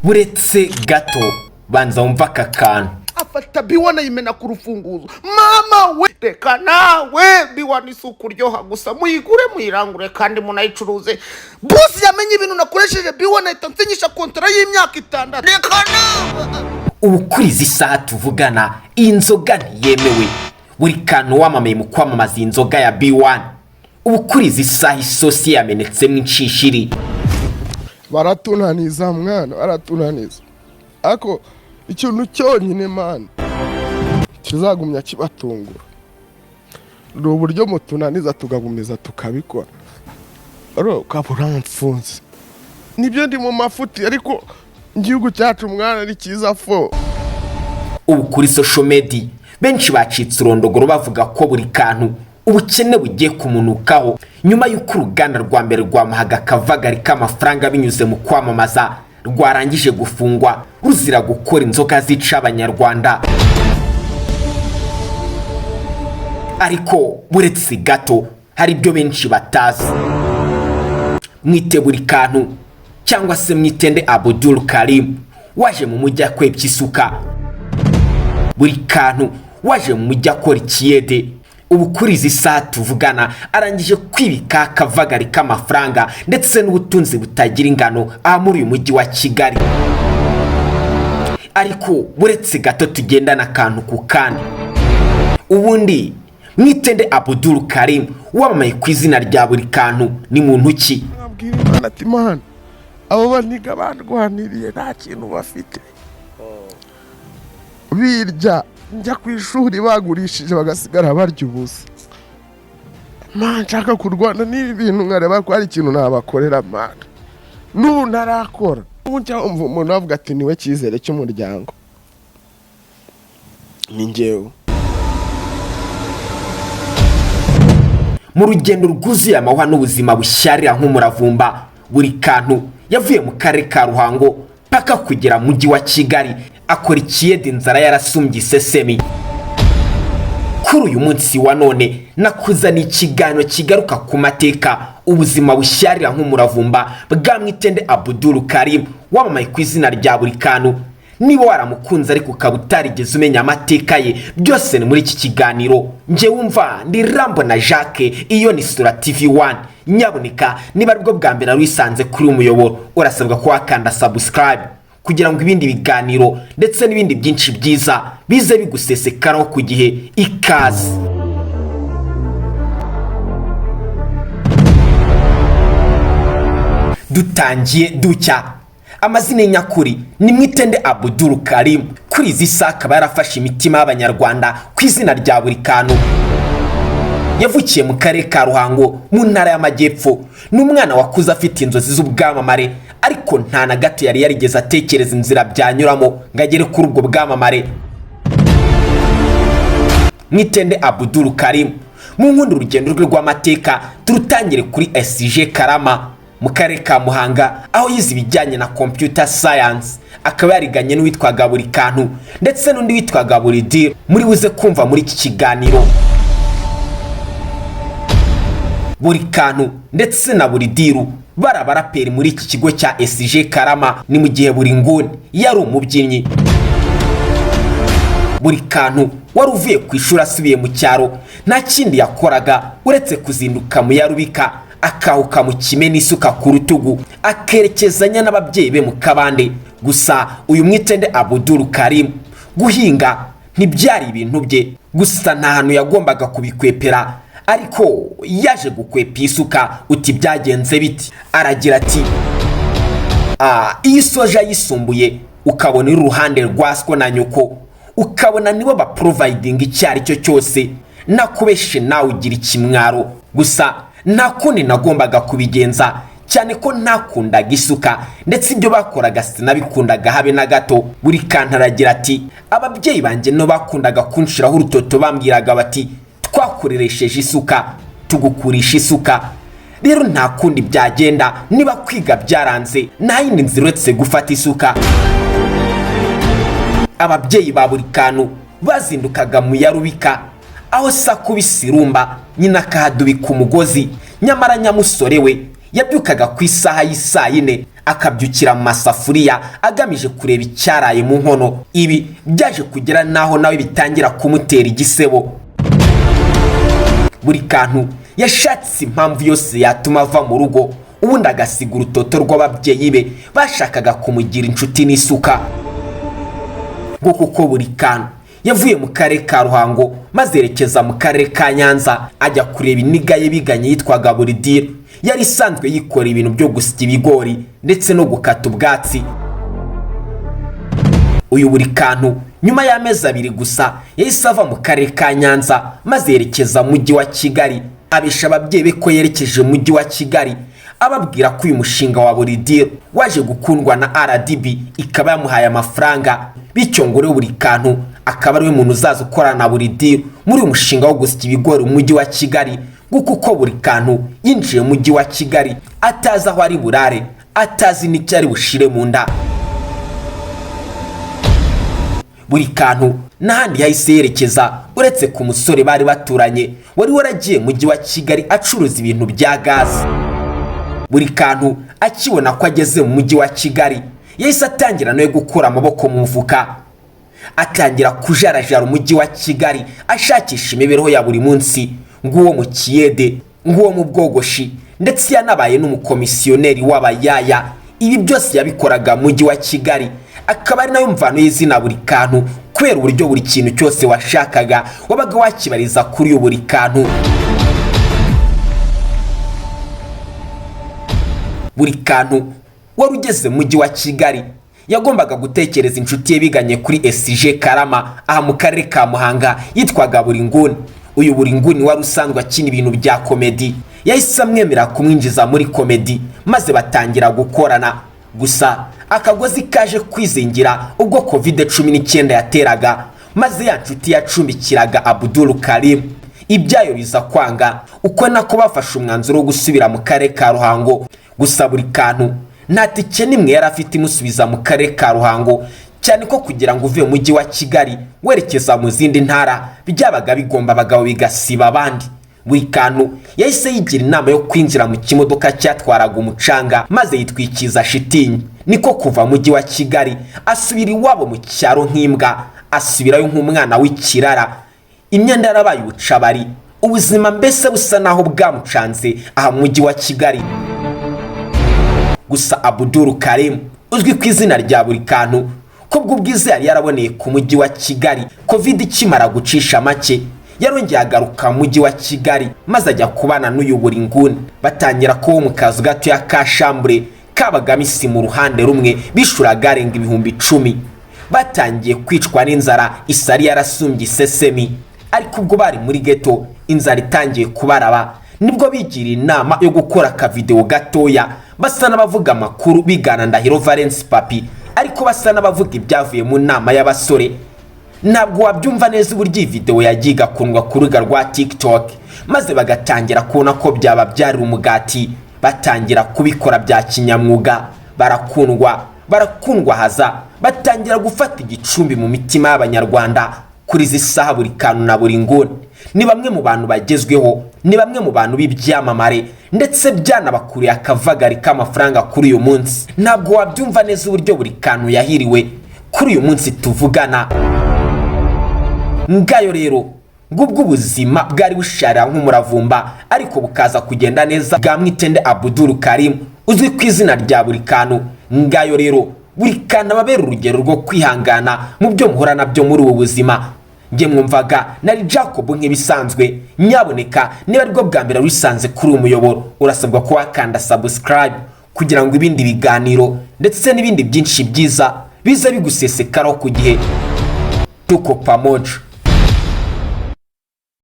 buretse gato banza wumva aka kantu. Afata biwana yimena ku rufunguzo. Mama we reka nawe biwana isuku ryoha gusa muyigure muyirangure kandi munayicuruze. Boss yamenye ibintu nakoresheje biwana itansinyisha kontra y'imyaka 6. Reka nawe. Ubu kuri izi saha tuvugana inzoga ntiyemewe. Burikantu wamamaye mu kwamamaza inzoga ya B1. Ubu kuri izi saha isosi yamenetsemo inshishiri. Baratunaniza mwana, baratunaniza. Ako ikintu cyonyine man kizagumya kibatungura ni uburyo mutunaniza tugagumiza tukabikora aro kaburamfunze nibyo ndi mu mafuti ariko igihugu cyacu mwana ari kiza fo. Ubu kuri social media benshi bacitse urondogoro bavuga ko Burikantu ubukene bugiye kumunukaho nyuma y'uko uruganda rwa mbere rwamuhaga akavagari k'amafaranga binyuze mu kwamamaza rwarangije gufungwa ruzira gukora inzoga zica abanyarwanda. Ariko buretse gato hari ibyo benshi batazi. Mwite Burikantu cyangwa se mwitende Abdul Karim waje mu mujyi akwebya isuka. Burikantu waje mu mujyi akora ikiyede. Ubu kuri izi saha tuvugana arangije kwibika akavagari k'amafaranga ndetse n'ubutunzi butagira ingano aha muri uyu mujyi wa Kigali. Ariko buretse gato tugendana akantu ku kandi. Ubundi mwitende Abdul Karim wamamaye ku izina rya Burikantu ni muntu ki? Abwira Imana ati man abo baniga bandwaniriye nta kintu bafite. Birya njya ku ishuri bagurishije bagasigara barya ubusa. Man nshaka kurwana n'ibintu nkareba ko hari ikintu nabakorera man. N'ubu ntarakora. Umuntu avuga ati niwe cyizere cy'umuryango. Ni njyewe. Mu rugendo rwuzuye amahwa n'ubuzima bushyarira nk'umuravumba, Burikantu yavuye mu karere ka Ruhango paka kugera mu mujyi wa Kigali akora ikiyede inzara yarasumbye isesemi. Kuri uyu munsi wa none nakuzana ikiganiro kigaruka ku mateka ubuzima bushyarira nk'umuravumba bwa mwitende Abdul Karim wamamaye ku izina rya Burikantu. Niba waramukunze ariko ukabutarigeze umenya amateka ye byose ni muri iki kiganiro. Nje wumva ndi Rambo na Jacques, iyo ni Sura TV1. Nyaboneka niba aribwo bwa mbere wisanze kuri umuyoboro urasabwa ko wakanda subscribe kugira ngo ibindi biganiro ndetse n'ibindi byinshi byiza bize bigusesekaraho ku gihe. Ikaze. Dutangiye ducya. Amazina nyakuri ni mwitende Abdul Karim. Kuri izi saha akaba yarafashe imitima y'abanyarwanda ku izina rya Burikantu. Yavukiye mu karere ka Ruhango mu ntara y'Amajyepfo. Ni umwana wakuze afite inzozi z'ubwamamare ariko nta na gato yari yarigeze atekereza inzira byanyuramo ngagere kuri ubwo bwamamare. Mwitende Abdul Karim mu nkundi urugendo rwe rw'amateka turutangire kuri SG Karama mu karere ka Muhanga aho yize ibijyanye na computer science. Akaba yariganye n'uwitwaga Burikantu ndetse n'undi witwaga Buridir muri buze kumva muri iki kiganiro. Burikantu ndetse na Buridiru barabaraperi muri iki kigo cya SG Karama ni mu gihe Buringuni yari umubyinnyi. Burikantu wari uvuye ku ishuri asubiye mu cyaro nta kindi yakoraga uretse kuzinduka mu yarubika akahuka mu kime n'isuka ku rutugu akerekezanya n'ababyeyi be mu kabande. Gusa uyu mwitende Abdul Karim guhinga ntibyari ibintu bye, gusa nta hantu yagombaga kubikwepera ariko yaje gukwepa isuka. Uti byagenze biti? Aragira ati iyi soja yisumbuye ukabona iri ruhande rwaswo na nyoko ukabona nibo ba providing icyari cyo cyose nakubeshe nawe ugira ikimwaro. Gusa nta kundi nagombaga kubigenza cyane ko ntakundaga isuka ndetse ibyo bakoraga sinabikundaga habe na gato. Burikantu aragira ati ababyeyi banjye no bakundaga kunshiraho urutoto bambwiraga bati twakoreresheje isuka tugukurisha isuka. Rero nta kundi byagenda niba kwiga byaranze nta yindi nzira uretse gufata isuka. Ababyeyi ba Burikantu bazindukaga mu yarubika aho sakubisirumba nyina kahadubika umugozi. Nyamara nyamusore we yabyukaga ku isaha y'isaa yine akabyukira mu masafuriya agamije kureba icyaraye mu nkono. Ibi byaje kugera naho nawe bitangira kumutera igisebo. Burikantu yashatse impamvu yose yatuma ava mu rugo, ubundi agasiga urutoto rw'ababyeyi be bashakaga kumugira inshuti n'isuka. Nguko uko Burikantu yavuye mu karere ka Ruhango maze yerekeza mu karere ka Nyanza ajya kureba iniga ye biganye yitwaga Buridiro. Yari isanzwe yikora ibintu byo gusya ibigori ndetse no gukata ubwatsi. Uyu Burikantu nyuma y'amezi 2 gusa yahise ava mu karere ka Nyanza maze yerekeza mu mujyi wa Kigali. Abisha ababyeyi be ko yerekeje mu mujyi wa Kigali, ababwira ko uyu mushinga wa Buridiro waje gukundwa na RDB ikaba yamuhaye amafaranga, bityo ngo rero Burikantu akaba ari we muntu uzaza ukorana na Buridiro muri uyu mushinga wo gusya ibigori mu mujyi wa Kigali. Nguko uko Burikantu yinjiye mu mujyi wa Kigali atazi aho ari burare, atazi n'icyo ari bushire mu nda. Burikantu n'ahandi yahise yerekeza uretse ku musore bari baturanye wari waragiye mu mujyi wa Kigali acuruza ibintu bya gazi. Burikantu akibona ko ageze mu mujyi wa Kigali yahise atangira no gukura amaboko mu mufuka, atangira kujarajara umujyi wa Kigali ashakisha imibereho ya buri munsi, nguwo mu kiyede, nguwo mu bwogoshi, ndetse yanabaye n'umukomisiyoneri w'abayaya. Ibi byose yabikoraga mu mujyi wa Kigali, akaba ari nayo mvano y'izina Burikantu kubera uburyo buri kintu cyose washakaga wabaga wakibariza kuri uyu Burikantu. Burikantu wari ugeze mu mujyi wa Kigali yagombaga gutekereza inshuti ye biganye kuri SG Karama aha mu karere ka Muhanga yitwaga Buringuni. Uyu Buringuni wari usanzwe akina ibintu bya komedi, yahise amwemera kumwinjiza muri komedi maze batangira gukorana. Gusa akagozi kaje kwizingira ubwo COVID-19 yateraga, maze ya nshuti yacumbikiraga Abdul Karim ibyayo biza kwanga, uko nako bafashe umwanzuro wo gusubira mu karere ka Ruhango. Gusa Burikantu nta tike nimwe yari afite imusubiza mu karere ka Ruhango, cyane ko kugira ngo uve mu mujyi wa Kigali werekeza mu zindi ntara byabaga bigomba abagabo bigasiba abandi. Burikantu yahise yigira inama yo kwinjira mu kimodoka cyatwaraga umucanga maze yitwikiza shitingi. Niko kuva mu mujyi wa Kigali asubira iwabo mu cyaro nk'imbwa, asubirayo nk'umwana w'ikirara. Imyenda yarabaye ubucabari, ubuzima mbese busa naho bwamucanze aha mu mujyi wa Kigali. Gusa Abdul Karim uzwi ku izina rya Burikantu kubwo ubwiza yari yaraboneye ku mujyi wa Kigali COVID ikimara gucisha make, yarongeye agaruka mu mujyi wa Kigali maze ajya kubana n'uyu Buringuni. Batangira ko mu kazu gato ya kashambure kabagamo isi mu ruhande rumwe bishuraga arenga ibihumbi 10. Batangiye kwicwa n'inzara, isari yarasumbye isesemi. Ariko ubwo bari muri ghetto inzara itangiye kubaraba, nibwo bigira inama yo gukora ka video gatoya basa n'abavuga amakuru bigana Ndahiro Valence Papi, ariko basa n'abavuga ibyavuye mu nama y'abasore. Ntabwo wabyumva neza uburyo video yagiga kundwa ku rubuga rwa TikTok, maze bagatangira kubona ko byaba byari umugati. Batangira kubikora bya kinyamwuga, barakundwa haza, batangira gufata igicumbi mu mitima y'Abanyarwanda. Kuri izi saha Burikantu na Buringuni ni bamwe mu bantu bagezweho, ni bamwe mu bantu b'ibyamamare, ndetse byanabakuriye akavagari k'amafaranga kuri uyu munsi. Ntabwo wabyumva neza uburyo Burikantu yahiriwe kuri uyu munsi tuvugana. Ngayo rero ngubwo ubuzima bwari bushara nk'umuravumba, ariko bukaza kugenda neza bwa Mwitende Abdul Karim uzwi ku izina rya Burikantu. Ngayo rero Burikantu ababera urugero rwo kwihangana mu byo muhora nabyo muri ubu buzima. Nge mwumvaga nari Jacob nk'ibisanzwe. Nyaboneka niba aribwo bwa mbere wisanze kuri umuyoboro, urasabwa ko wakanda subscribe kugira ngo ibindi biganiro ndetse n'ibindi byinshi byiza biza bigusesekaraho ku gihe. Tuko pamoja.